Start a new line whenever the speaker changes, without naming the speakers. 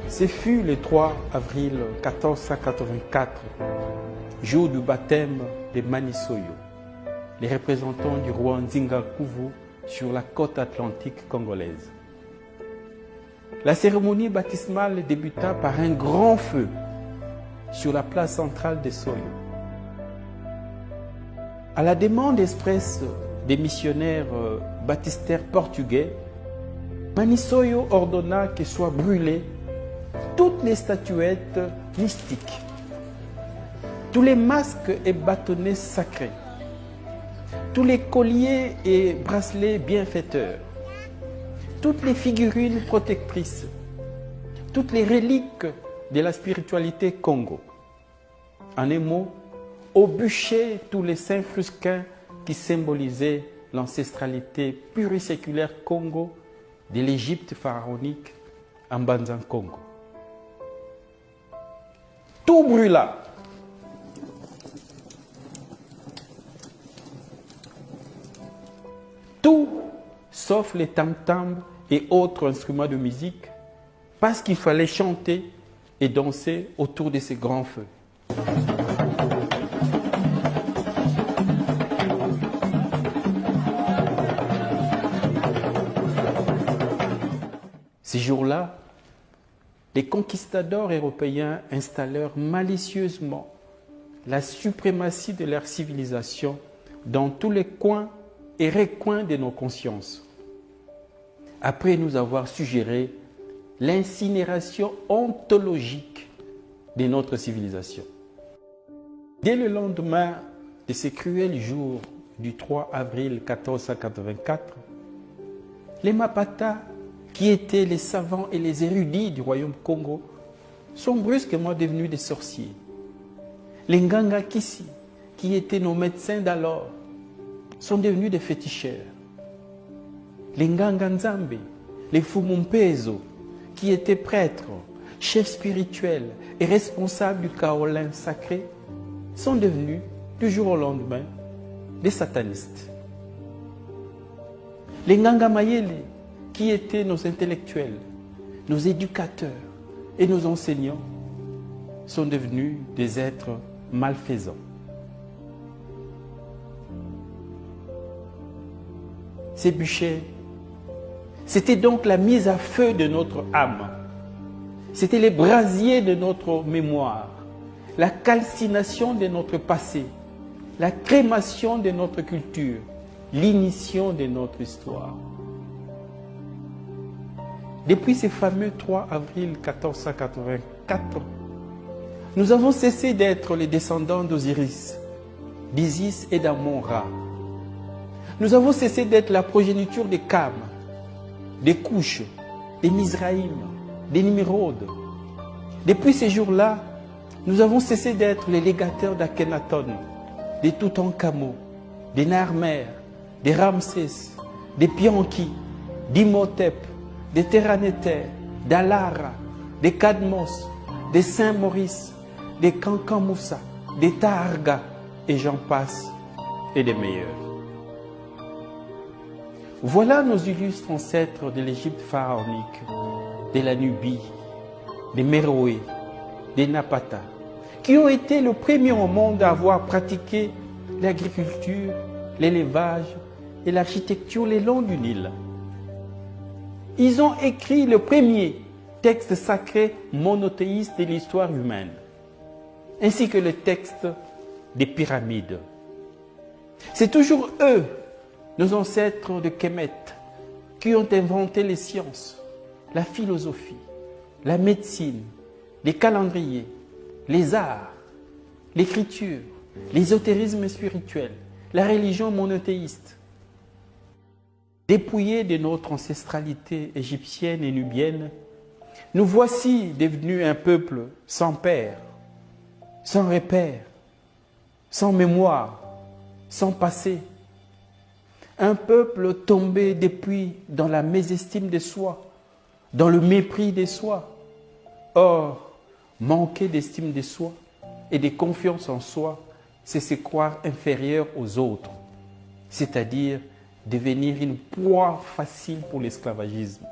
Ce fut le 3 avril 1484, jour du baptême de Manisoyo, les représentants du roi Nzinga-Kuvu sur la côte atlantique congolaise. La cérémonie baptismale débuta par un grand feu sur la place centrale de Soyo. À la demande expresse des missionnaires baptistères portugais, Manisoyo ordonna que soient brûlées toutes les statuettes mystiques, tous les masques et bâtonnets sacrés, tous les colliers et bracelets bienfaiteurs, toutes les figurines protectrices, toutes les reliques de la spiritualité Congo. En un mot, au bûcher tous les saints frusquins qui symbolisaient l'ancestralité pluriséculaire Congo de l'Égypte pharaonique en Banzan Congo. Tout brûla. Tout sauf les tam-tams et autres instruments de musique, parce qu'il fallait chanter et danser autour de ces grands feux. Ces jours-là, les conquistadors européens installèrent malicieusement la suprématie de leur civilisation dans tous les coins et recoins de nos consciences, après nous avoir suggéré l'incinération ontologique de notre civilisation. Dès le lendemain de ces cruels jours du 3 avril 1484, les Mapata, qui étaient les savants et les érudits du royaume Congo, sont brusquement devenus des sorciers. Les Nganga Kisi, qui étaient nos médecins d'alors, sont devenus des féticheurs. Les Nganga Nzambe, les Fumumpezo, qui étaient prêtres, chefs spirituels et responsables du kaolin sacré, sont devenus, du jour au lendemain, des satanistes. Les Nganga Mayele, qui étaient nos intellectuels, nos éducateurs et nos enseignants, sont devenus des êtres malfaisants. Ces bûchers, c'était donc la mise à feu de notre âme. C'était les brasiers de notre mémoire, la calcination de notre passé, la crémation de notre culture, l'ignition de notre histoire. Depuis ce fameux 3 avril 1484, nous avons cessé d'être les descendants d'Osiris, d'Isis et d'Amon-Ra. Nous avons cessé d'être la progéniture des Kam, des Couches, des Mizraïm, des Nimrod. Depuis ces jours-là, nous avons cessé d'être les légateurs d'Akhenaton, des Toutankhamon, des Narmer, des Ramsès, des Pianki, d'Imhotep, des Terranéter, d'Alara, des Cadmos, des Saint-Maurice, des Kankamoussa, des Taharga, et j'en passe, et des meilleurs. Voilà nos illustres ancêtres de l'Égypte pharaonique, de la Nubie, des Méroé, des Napata, qui ont été le premier au monde à avoir pratiqué l'agriculture, l'élevage et l'architecture le long du Nil. Ils ont écrit le premier texte sacré monothéiste de l'histoire humaine, ainsi que le texte des pyramides. C'est toujours eux, nos ancêtres de Kemet, qui ont inventé les sciences, la philosophie, la médecine, les calendriers, les arts, l'écriture, l'ésotérisme spirituel, la religion monothéiste. Dépouillés de notre ancestralité égyptienne et nubienne, nous voici devenus un peuple sans père, sans repère, sans mémoire, sans passé. Un peuple tombé depuis dans la mésestime de soi, dans le mépris de soi. Or, manquer d'estime de soi et de confiance en soi, c'est se croire inférieur aux autres, c'est-à-dire devenir une proie facile pour l'esclavagisme.